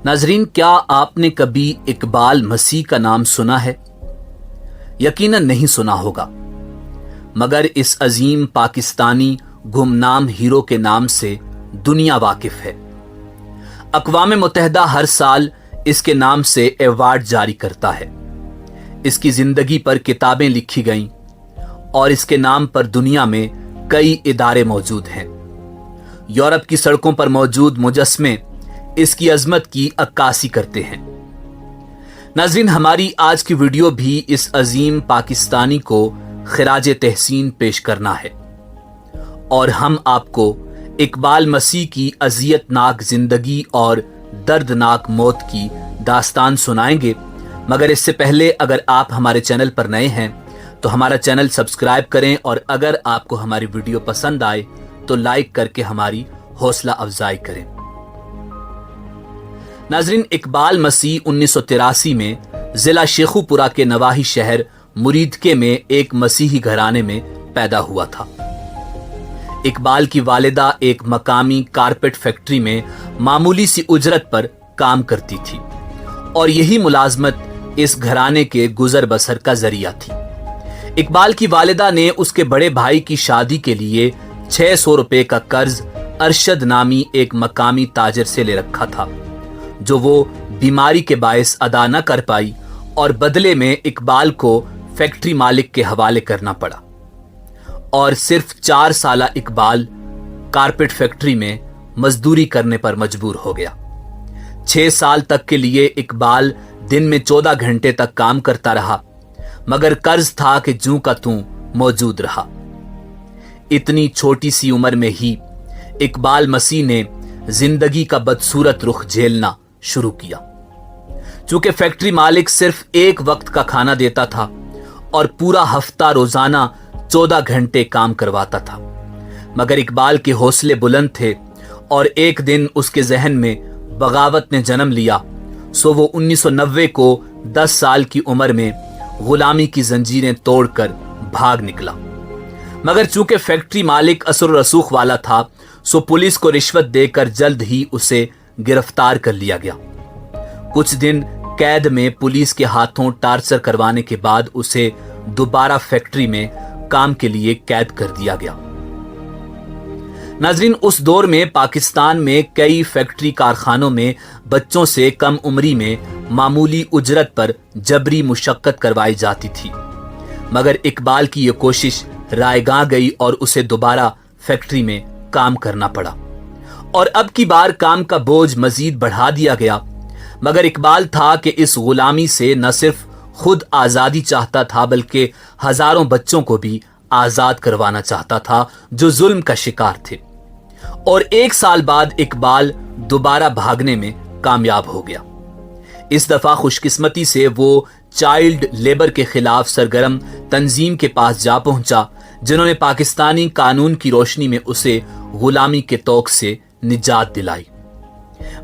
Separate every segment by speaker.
Speaker 1: नाजरीन, क्या आपने कभी इकबाल मसीह का नाम सुना है? यकीनन नहीं सुना होगा, मगर इस अजीम पाकिस्तानी गुमनाम हीरो के नाम से दुनिया वाकिफ है। अक़वाम मुत्तहिदा हर साल इसके नाम से अवार्ड जारी करता है। इसकी जिंदगी पर किताबें लिखी गईं और इसके नाम पर दुनिया में कई इदारे मौजूद हैं। यूरोप की सड़कों पर मौजूद मुजस्मे इसकी अजमत की अक्कासी करते हैं। नाज़रीन, हमारी आज की वीडियो भी इस अजीम पाकिस्तानी को खिराज तहसीन पेश करना है और हम आपको इकबाल मसीह की अज़ियतनाक जिंदगी और दर्दनाक मौत की दास्तान सुनाएंगे। मगर इससे पहले अगर आप हमारे चैनल पर नए हैं तो हमारा चैनल सब्सक्राइब करें और अगर आपको हमारी वीडियो पसंद आए तो लाइक करके हमारी हौसला अफजाई करें। नाज़रीन, इकबाल मसीह 1983 में जिला शेखुपुरा के नवाही शहर मुरीदके में एक मसीही घराने में पैदा हुआ था। इकबाल की वालिदा एक मकामी कारपेट फैक्ट्री में मामूली सी उजरत पर काम करती थी और यही मुलाजमत इस घराने के गुजर बसर का जरिया थी। इकबाल की वालिदा ने उसके बड़े भाई की शादी के लिए 600 रुपए का कर्ज अरशद नामी एक मकामी ताजर से ले रखा था, जो वो बीमारी के बायस अदा न कर पाई और बदले में इकबाल को फैक्ट्री मालिक के हवाले करना पड़ा और सिर्फ 4 साला इकबाल कारपेट फैक्ट्री में मजदूरी करने पर मजबूर हो गया। 6 साल तक के लिए इकबाल दिन में 14 घंटे तक काम करता रहा, मगर कर्ज था कि जूं का तूं मौजूद रहा। इतनी छोटी सी उम्र में ही इकबाल मसीह ने जिंदगी का बदसूरत रुख झेलना शुरू किया। चूंकि फैक्ट्री मालिक सिर्फ एक वक्त का खाना देता था और पूरा हफ्ता रोजाना 14 घंटे काम करवाता था, मगर इकबाल के हौसले बुलंद थे और एक दिन उसके जहन में बगावत ने जन्म लिया। सो वो 1990 को 10 साल की उम्र में गुलामी की जंजीरें तोड़कर भाग निकला। मगर चूंकि फैक्ट्री मालिक असर रसूख वाला था, सो पुलिस को रिश्वत देकर जल्द ही उसे गिरफ्तार कर लिया गया। कुछ दिन कैद में पुलिस के हाथों टार्चर करवाने के बाद उसे दोबारा फैक्ट्री में काम के लिए कैद कर दिया गया। नाजरीन, उस दौर में पाकिस्तान में कई फैक्ट्री कारखानों में बच्चों से कम उम्री में मामूली उजरत पर जबरी मुशक्कत करवाई जाती थी, मगर इकबाल की यह कोशिश रायगां गई और उसे दोबारा फैक्ट्री में काम करना पड़ा और अब की बार काम का बोझ मजीद बढ़ा दिया गया। मगर इकबाल था कि इस गुलामी से न सिर्फ खुद आजादी चाहता था बल्कि हजारों बच्चों को भी आजाद करवाना चाहता था जो जुल्म का शिकार थे। और 1 साल बाद इकबाल दोबारा भागने में कामयाब हो गया। इस दफा खुशकिस्मती से वो चाइल्ड लेबर के खिलाफ सरगर्म तंजीम के पास जा पहुंचा, जिन्होंने पाकिस्तानी कानून की रोशनी में उसे गुलामी के तौक से निजात दिलाई।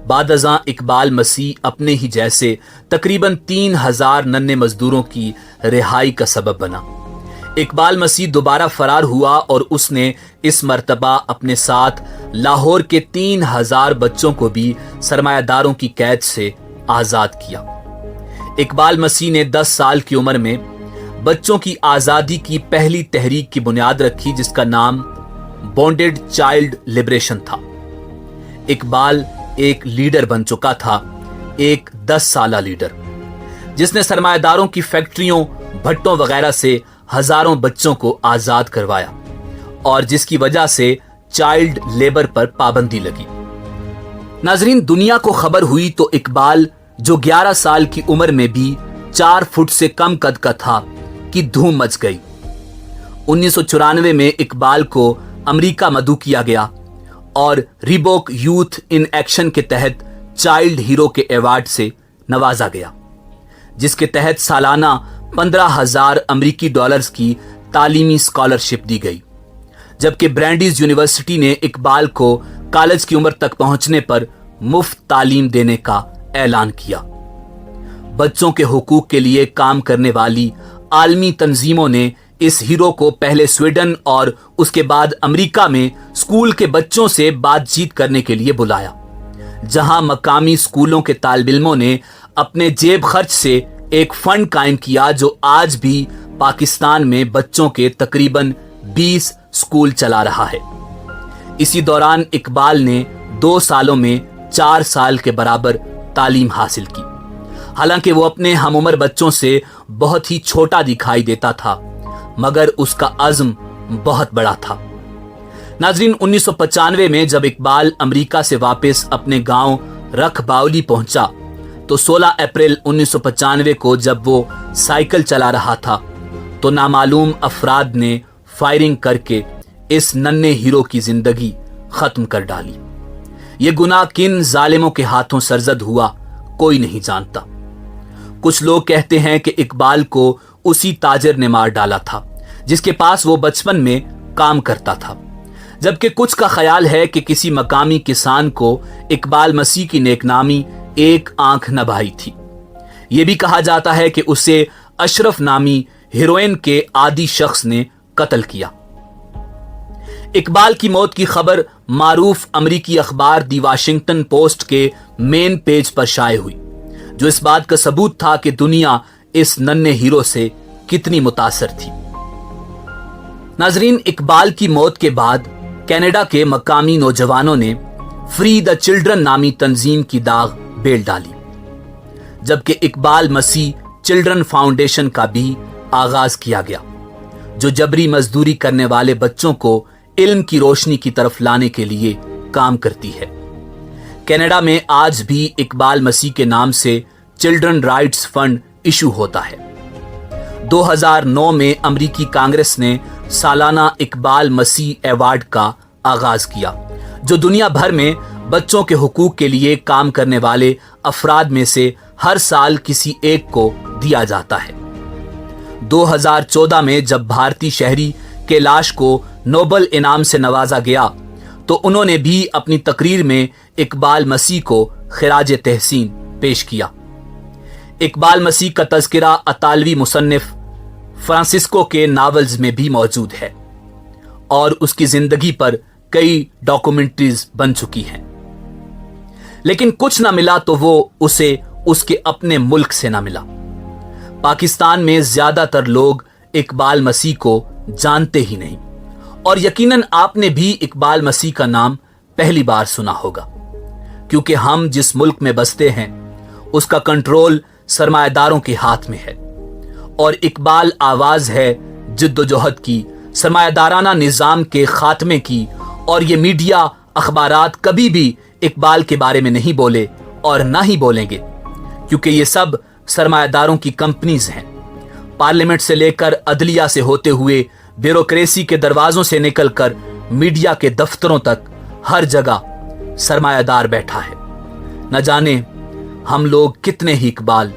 Speaker 1: बादअज़ां इकबाल मसीह अपने ही जैसे तकरीबन 3000 नन्हे मजदूरों की रिहाई का सबब बना। इकबाल मसीह दोबारा फरार हुआ और उसने इस मर्तबा अपने साथ लाहौर के 3000 बच्चों को भी सरमायादारों की कैद से आजाद किया। इकबाल मसीह ने 10 साल की उम्र में बच्चों की आजादी की पहली तहरीक की बुनियाद रखी, जिसका नाम बॉन्डेड चाइल्ड लिबरेशन था। इकबाल एक लीडर बन चुका था, एक 10 साला लीडर, जिसने सरमायादारों की फैक्ट्रियों, भट्टों वगैरह से हजारों बच्चों को आजाद करवाया और जिसकी वजह से चाइल्ड लेबर पर पाबंदी लगी। नाजरीन, दुनिया को खबर हुई तो इकबाल, जो 11 साल की उम्र में भी 4 फुट से कम कद का था, की धूम मच गई। 1994 में इकबाल को अमेरिका मदऊ किया गया और रिबॉक यूथ इन एक्शन के तहत चाइल्ड हीरो के अवार्ड से नवाजा गया, जिसके तहत सालाना 15,000 अमेरिकी डॉलर्स की तालीमी स्कॉलरशिप दी गई। जबकि ब्रैंडीज यूनिवर्सिटी ने इकबाल को कॉलेज की उम्र तक पहुंचने पर मुफ्त तालीम देने का ऐलान किया। बच्चों के हुकूक के लिए काम करने वाली आलमी तंजीमों ने इस हीरो को पहले स्वीडन और उसके बाद अमेरिका में स्कूल के बच्चों से बातचीत करने के लिए बुलाया, जहां मकामी स्कूलों के तालिब इल्मों ने अपने जेब खर्च से एक फंड कायम किया जो आज भी पाकिस्तान में बच्चों के तकरीबन 20 स्कूल चला रहा है। इसी दौरान इकबाल ने 2 सालों में 4 साल के बराबर तालीम हासिल की। हालांकि वो अपने हमउम्र बच्चों से बहुत ही छोटा दिखाई देता था, मगर उसका अज़्म बहुत बड़ा था। नाज़रीन, 1995 में जब इकबाल अमेरिका से वापस अपने गांव रखबावली पहुंचा तो 16 अप्रैल 1995 को जब वो साइकिल चला रहा था तो नामालूम अफराद ने फायरिंग करके इस नन्हे हीरो की जिंदगी खत्म कर डाली। ये गुनाह किन जालिमों के हाथों सरजद हुआ कोई नहीं जानता। कुछ लोग कहते हैं कि इकबाल को उसी ताजिर ने मार डाला था जिसके पास वो बचपन में काम करता था, जबकि कुछ का ख्याल है कि किसी मकामी किसान को इकबाल मसीह की नेकनामी एक आंख न भाई थी। यह भी कहा जाता है कि उसे अशरफ नामी हीरोइन के आदी शख्स ने कत्ल किया। इकबाल की मौत की खबर मारूफ अमरीकी अखबार दी वाशिंगटन पोस्ट के मेन पेज पर शाये हुई, जो इस बात का सबूत था कि दुनिया इस नन्हे हीरो से कितनी मुतासर थी। नाजरीन, इकबाल की मौत के बाद कनाडा के मकामी नौजवानों ने फ्री द चिल्ड्रन नामी तंजीम की दाग बेल डाली, जबकि इकबाल मसीह चिल्ड्रन फाउंडेशन का भी आगाज किया गया, जो जबरी मजदूरी करने वाले बच्चों को इल्म की रोशनी की तरफ लाने के लिए काम करती है। कनाडा में आज भी इकबाल मसीह के नाम से चिल्ड्रन राइट्स फंड इशू होता है। 2009 में अमरीकी कांग्रेस ने सालाना इकबाल मसीह अवार्ड का आगाज किया, जो दुनिया भर में बच्चों के हुकूक के लिए काम करने वाले अफराद में से हर साल किसी एक को दिया जाता है। 2014 में जब भारतीय शहरी कैलाश को नोबल इनाम से नवाजा गया तो उन्होंने भी अपनी तकरीर में इकबाल मसीह को खिराज तहसीन पेश किया। इकबाल मसीह का तज़किरा अतालवी मुसन्निफ फ्रांसिस्को के नावल्स में भी मौजूद है और उसकी जिंदगी पर कई डॉक्यूमेंट्रीज बन चुकी हैं, लेकिन कुछ ना मिला तो वो उसे उसके अपने मुल्क से ना मिला। पाकिस्तान में ज्यादातर लोग इकबाल मसीह को जानते ही नहीं और यकीनन आपने भी इकबाल मसीह का नाम पहली बार सुना होगा, क्योंकि हम जिस मुल्क में बसते हैं उसका कंट्रोल सरमायादारों के हाथ में है और इकबाल आवाज है जिद्दोजहद की, सरमायादाराना निजाम के खात्मे की। और ये मीडिया अखबारात कभी भी इकबाल के बारे में नहीं बोले और ना ही बोलेंगे, क्योंकि ये सब सरमायादारों की कंपनीज हैं। पार्लियामेंट से लेकर अदलिया से होते हुए ब्यूरोक्रेसी के दरवाजों से निकलकर मीडिया के दफ्तरों तक हर जगह सरमायादार बैठा है। न जाने हम लोग कितने ही इकबाल